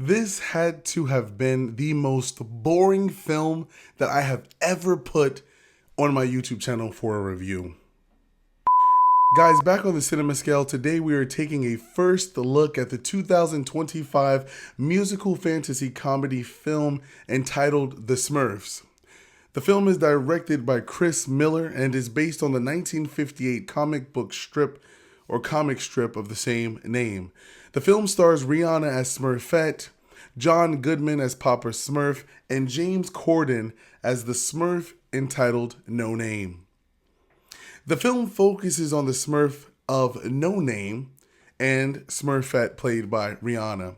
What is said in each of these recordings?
This had to have been the most boring film that I have ever put on my YouTube channel for a review. Guys, back on the cinema scale, today we are taking a first look at the 2025 musical fantasy comedy film entitled The Smurfs. The film is directed by Chris Miller and is based on the 1958 comic strip of the same name. The film stars Rihanna as Smurfette, John Goodman as Papa Smurf, and James Corden as the Smurf entitled No Name. The film focuses on the Smurf of No Name and Smurfette, played by Rihanna.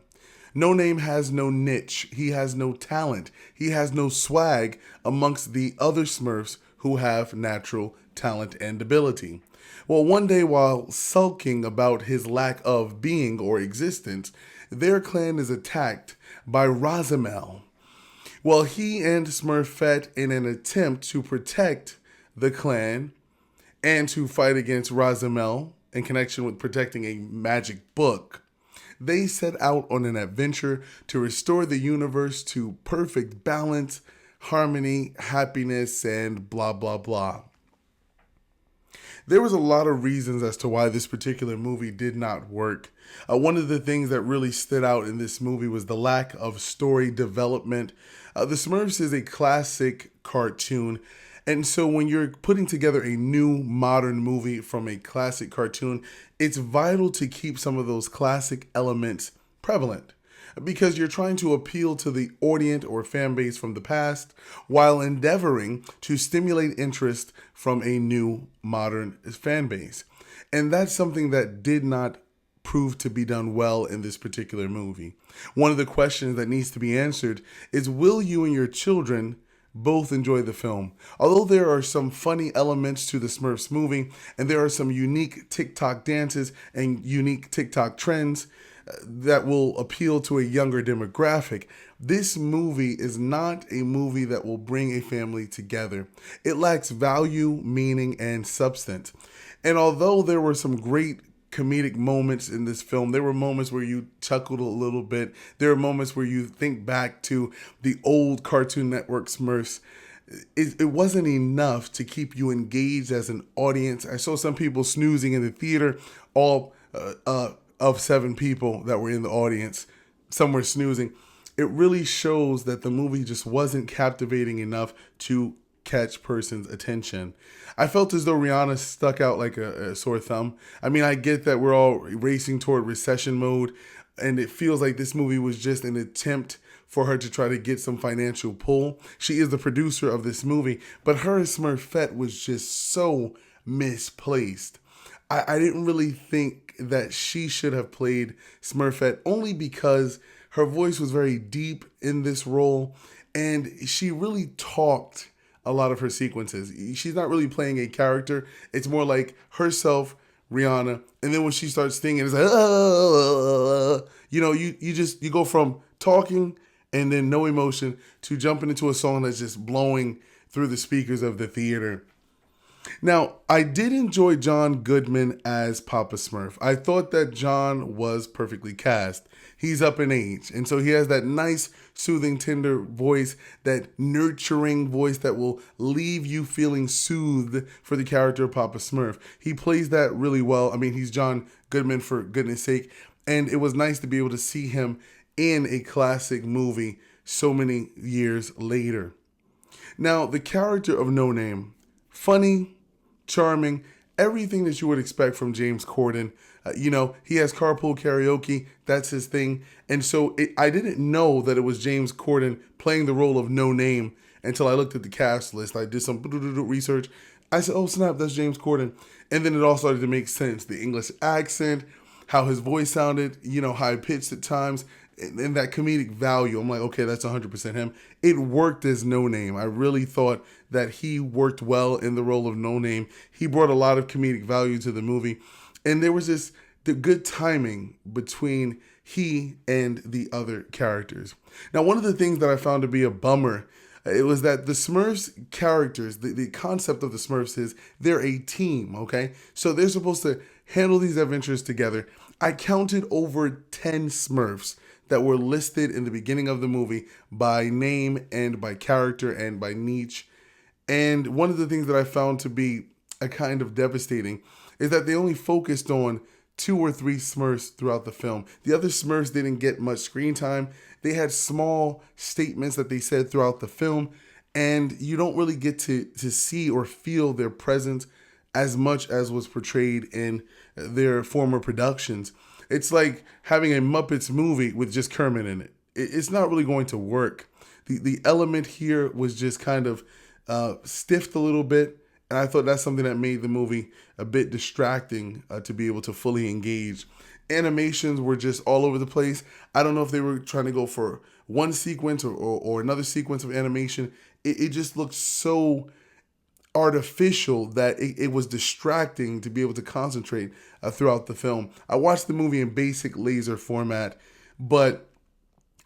No Name has no niche, he has no talent, he has no swag amongst the other Smurfs who have natural talent and ability. Well, one day while sulking about his lack of being or existence, their clan is attacked by Razamel. Well, he and Smurfette, in an attempt to protect the clan and to fight against Razamel in connection with protecting a magic book, they set out on an adventure to restore the universe to perfect balance, harmony, happiness, and blah, blah, blah. There was a lot of reasons as to why this particular movie did not work. One of the things that really stood out in this movie was the lack of story development. The Smurfs is a classic cartoon, and so when you're putting together a new modern movie from a classic cartoon, it's vital to keep some of those classic elements prevalent, because you're trying to appeal to the audience or fan base from the past while endeavoring to stimulate interest from a new modern fan base. And that's something that did not prove to be done well in this particular movie. One of the questions that needs to be answered is, will you and your children both enjoy the film? Although there are some funny elements to the Smurfs movie and there are some unique TikTok dances and unique TikTok trends that will appeal to a younger demographic, this movie is not a movie that will bring a family together. It lacks value, meaning, and substance. And although there were some great comedic moments in this film, there were moments where you chuckled a little bit. There are moments where you think back to the old Cartoon Network Smurfs. It wasn't enough to keep you engaged as an audience. I saw some people snoozing in the theater, all of 7 people that were in the audience. Some were snoozing. It really shows that the movie just wasn't captivating enough to catch person's attention. I felt as though Rihanna stuck out like a sore thumb. I mean, I get that we're all racing toward recession mode, and it feels like this movie was just an attempt for her to try to get some financial pull. She is the producer of this movie, but her Smurfette was just so misplaced. I didn't really think that she should have played Smurfette, only because her voice was very deep in this role, and she really talked a lot of her sequences. She's not really playing a character. It's more like herself, Rihanna, and then when she starts singing, it's like, you go from talking and then no emotion to jumping into a song that's just blowing through the speakers of the theater. Now, I did enjoy John Goodman as Papa Smurf. I thought that John was perfectly cast. He's up in age, and so he has that nice, soothing, tender voice, that nurturing voice that will leave you feeling soothed for the character of Papa Smurf. He plays that really well. I mean, he's John Goodman, for goodness sake, and it was nice to be able to see him in a classic movie so many years later. Now, the character of No Name, funny, charming, everything that you would expect from James Corden. He has carpool karaoke. That's his thing. And so I didn't know that it was James Corden playing the role of No Name until I looked at the cast list. I did some research. I said, oh, snap, that's James Corden. And then it all started to make sense. The English accent, how his voice sounded, high-pitched at times, and that comedic value. I'm like, okay, that's 100% him. It worked as No Name. I really thought that he worked well in the role of No Name. He brought a lot of comedic value to the movie. And there was the good timing between he and the other characters. Now, one of the things that I found to be a bummer, it was that the Smurfs characters, the concept of the Smurfs is they're a team, okay? So they're supposed to handle these adventures together. I counted over 10 Smurfs that were listed in the beginning of the movie by name and by character and by niche. And one of the things that I found to be a kind of devastating is that they only focused on 2 or 3 Smurfs throughout the film. The other Smurfs didn't get much screen time. They had small statements that they said throughout the film, and you don't really get to see or feel their presence as much as was portrayed in their former productions. It's like having a Muppets movie with just Kermit in it. It's not really going to work. The element here was just kind of stiffed a little bit, and I thought that's something that made the movie a bit distracting to be able to fully engage. Animations were just all over the place. I don't know if they were trying to go for one sequence or another sequence of animation. It just looked so artificial that it was distracting to be able to concentrate throughout the film. I watched the movie in basic laser format, but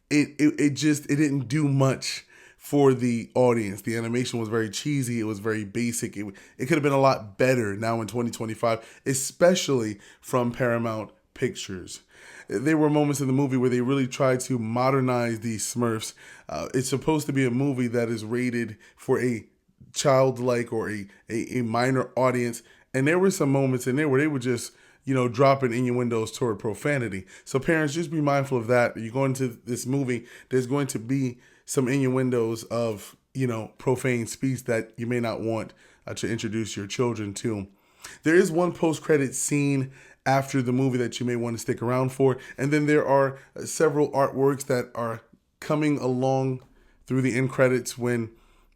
it didn't do much for the audience. The animation was very cheesy. It was very basic. It could have been a lot better now in 2025, especially from Paramount Pictures. There were moments in the movie where they really tried to modernize these Smurfs. It's supposed to be a movie that is rated for a childlike or a minor audience, and there were some moments in there where they were just dropping innuendos toward profanity. So parents, just be mindful of that. You go into this movie, there's going to be some innuendos of profane speech that you may not want to introduce your children to. There is one post-credit scene after the movie that you may want to stick around for, and then there are several artworks that are coming along through the end credits. When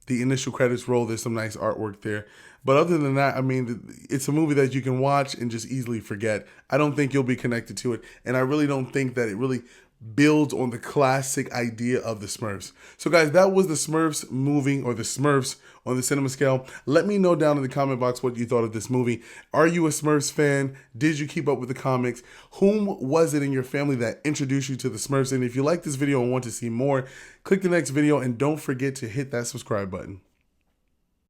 the initial credits roll, there's some nice artwork there. But other than that, I mean, it's a movie that you can watch and just easily forget. I don't think you'll be connected to it, and I really don't think that it really builds on the classic idea of the Smurfs. So guys, that was the Smurfs movie, or the Smurfs on the cinema scale. Let me know down in the comment box what you thought of this movie. Are you a Smurfs fan? Did you keep up with the comics? Whom was it in your family that introduced you to the Smurfs? And if you like this video and want to see more, click the next video, and don't forget to hit that subscribe button.